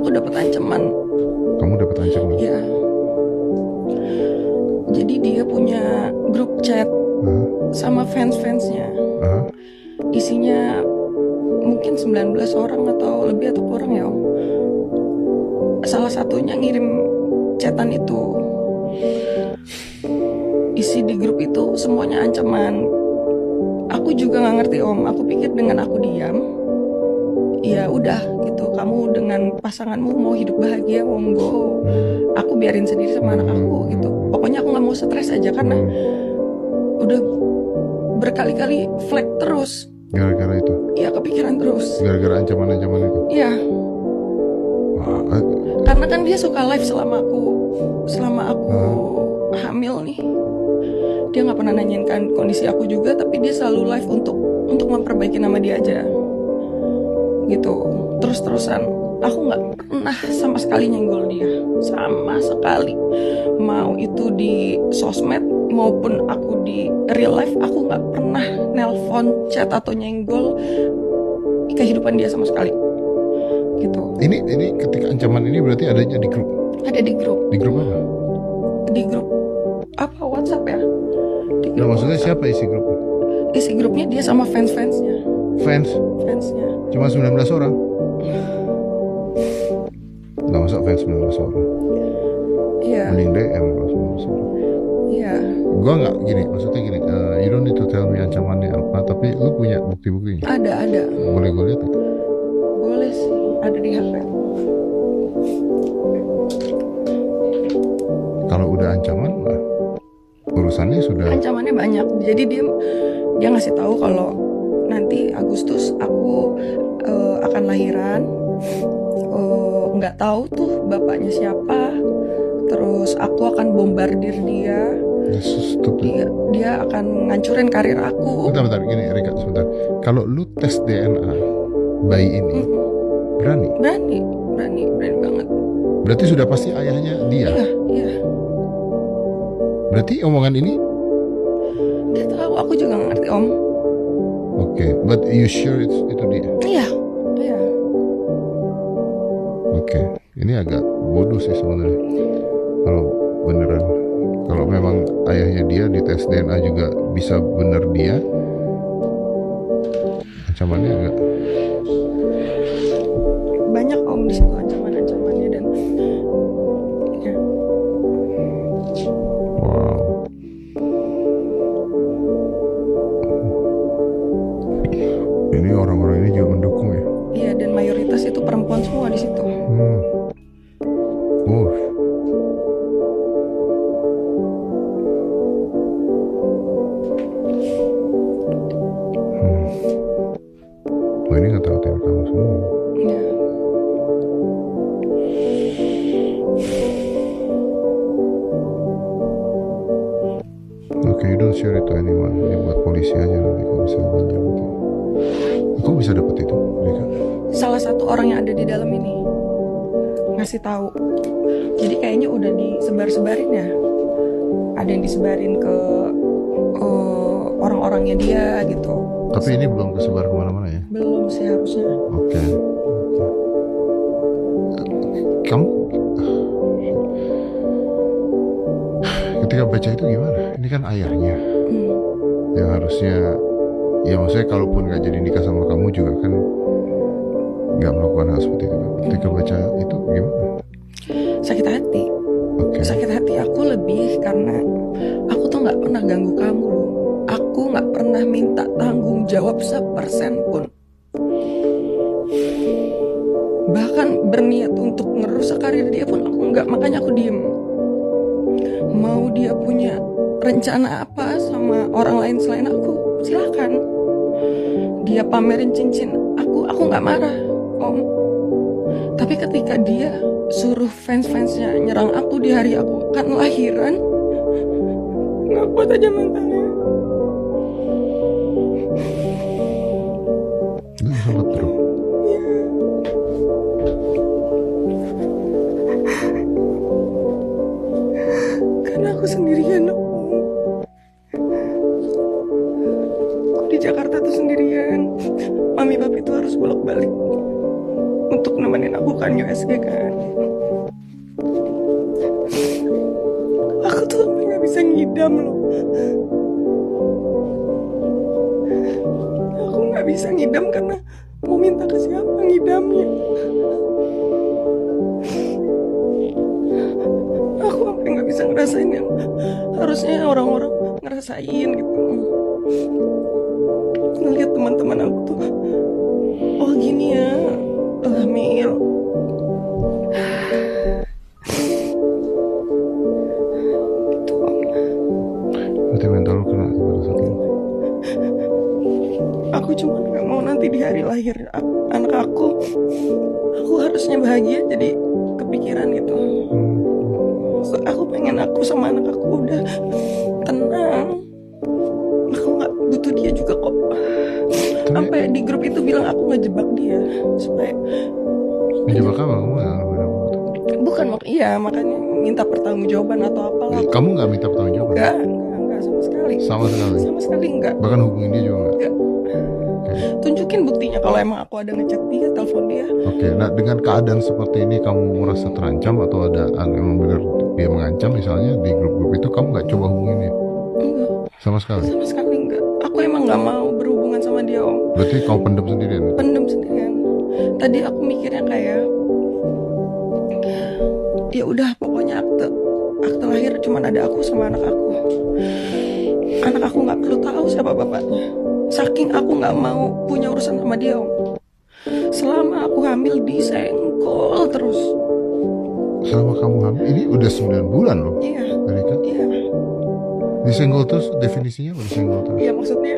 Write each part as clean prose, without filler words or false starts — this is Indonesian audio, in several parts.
aku dapat ancaman. Kamu dapat ancaman? Iya. Jadi dia punya grup chat sama fans-fansnya. Isinya mungkin 19 orang atau lebih atau kurang ya Om. Salah satunya ngirim chatan itu. Isi di grup itu semuanya ancaman. Aku juga nggak ngerti Om. Aku pikir dengan aku diam, ya udah gitu. Kamu dengan pasanganmu mau hidup bahagia, monggo. Aku biarin sendiri sama anak aku gitu. Pokoknya aku nggak mau stres aja karena udah berkali-kali flag terus. Gara-gara itu? Iya, kepikiran terus. Gara-gara ancaman-ancaman itu? Iya. Karena kan dia suka live selama aku hamil nih. Dia nggak pernah nanyain kan kondisi aku juga, tapi dia selalu live untuk memperbaiki nama dia aja. Gitu. Terus-terusan. Aku nggak pernah sama sekali nyenggol dia, sama sekali. Mau itu di sosmed maupun aku di real life, aku nggak pernah nelpon, chat atau nyenggol kehidupan dia sama sekali. Gitu. Ini ketika ancaman ini berarti adanya di grup? Ada di grup. Di grup apa? Di grup apa WhatsApp ya? Nah, maksudnya WhatsApp. Siapa isi grup? Isi grupnya dia sama fans-fansnya. Fansnya? Cuma 19 orang? Nggak masa fans 19 orang? Iya. Mending DM kalau 19 orang. Iya. Gua nggak gini, maksudnya gini, you don't need to tell me ancamannya apa, tapi lu punya bukti-buktinya? Ada. Boleh gue lihat? Boleh sih, ada di HP. Kalau udah ancaman, urusannya sudah. Ancamannya banyak. Jadi dia ngasih tahu kalau nanti Agustus aku akan lahiran. Nggak tahu tuh bapaknya siapa. Terus aku akan bombardir dia. Dia akan ngancurin karir aku. Bentar, gini Rika, sebentar. Kalau lu tes DNA bayi ini, berani banget. Berarti sudah pasti ayahnya dia. Iya. Berarti omongan ini? Dia tahu, aku juga nggak ngerti Om. Oke, but you sure itu dia? Iya. Oke, ini agak bodoh sih sebenarnya. Kalau beneran, kalau memang ayahnya dia di tes DNA juga bisa bener dia, ancamannya agak banyak Om di situ ancamannya dan ya. Wow. Ini orang-orang ini juga mendukung ya? Iya, dan mayoritas itu perempuan semua di situ. Oh, ini nggak kamu semua. Iya. Okay, you don't share it to anyone. Ini buat polisi aja nanti kalau bisa bantu. Aku bisa dapat itu, Rika? Salah satu orang yang ada di dalam ini ngasih tahu. Jadi kayaknya udah disebar-sebarin ya. Ada yang disebarin ke orang-orangnya dia gitu. Tapi ini belum kesebar kemana-mana ya? Belum sih harusnya. Oke. Kamu ketika baca itu gimana? Ini kan ayahnya. Yang harusnya, ya maksudnya kalaupun gak jadi nikah sama kamu juga kan gak melakukan hal seperti itu. Ketika baca itu gimana? Sakit hati. Sakit hati aku lebih karena aku tuh gak pernah ganggu kamu loh. Aku gak pernah minta tanggung jawab 1% pun. Bahkan berniat untuk ngerusak karir dia pun aku nggak, makanya aku diem. Mau dia punya rencana apa sama orang lain selain aku, silakan. Dia pamerin cincin aku nggak marah, Om. Tapi ketika dia suruh fans-fansnya nyerang aku di hari aku akan lahiran, nggak kuat aja mentalnya. Itu sangat drop. Karena aku sendirian, Om. Aku di Jakarta tuh sendirian. Mami papi tuh harus bolak-balik untuk nemenin aku kan USG kan. Aku tuh sampai nggak bisa ngidam loh. Aku nggak bisa ngidam karena mau minta ke siapa ngidamnya. Aku sampai nggak bisa ngerasain yang harusnya orang-orang ngerasain gitu. Ngeliat teman-teman aku tuh, oh gini ya, hamil. Gitu. Berarti mental lu kena pada saat itu. Aku cuma nggak mau nanti di hari lahir anak aku harusnya bahagia, jadi kepikiran gitu. Aku pengen aku sama anak aku udah tenang. Aku nggak butuh dia juga kok. Sampai di grup itu bilang aku ngejebak dia supaya. Ngejebak apa kamu nggak? Bukan, iya makanya minta pertanggungjawaban atau apalah. Kamu nggak minta pertanggungjawaban? Enggak sama sekali. Sama sekali enggak. Bahkan hubungin dia juga nggak? Enggak. Tunjukin buktinya kalau emang aku ada ngechat dia, telepon dia. Oke, nah dengan keadaan seperti ini kamu merasa terancam atau ada emang benar dia mengancam misalnya di grup-grup itu, kamu nggak coba hubungin dia? Enggak. Sama sekali? Sama sekali enggak. Aku emang nggak mau berhubungan sama dia, Om. Berarti kamu pendem sendirian? Pendem sendirian. Tadi aku mikirnya kayak, ya udah pokoknya akte lahir cuman ada aku sama anak aku. Anak aku nggak perlu tahu siapa bapaknya. Saking aku nggak mau punya urusan sama dia, Om. Selama aku hamil disenggol terus. Selama kamu hamil, ini udah 9 bulan loh. Iya. Mereka? Iya. Disenggol terus, definisinya apa disenggol terus? Iya, maksudnya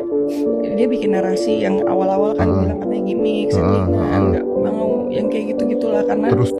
dia bikin narasi yang awal-awal kan bilang katanya gimmick, settingan, nggak mau yang kayak gitu-gitulah karena Terus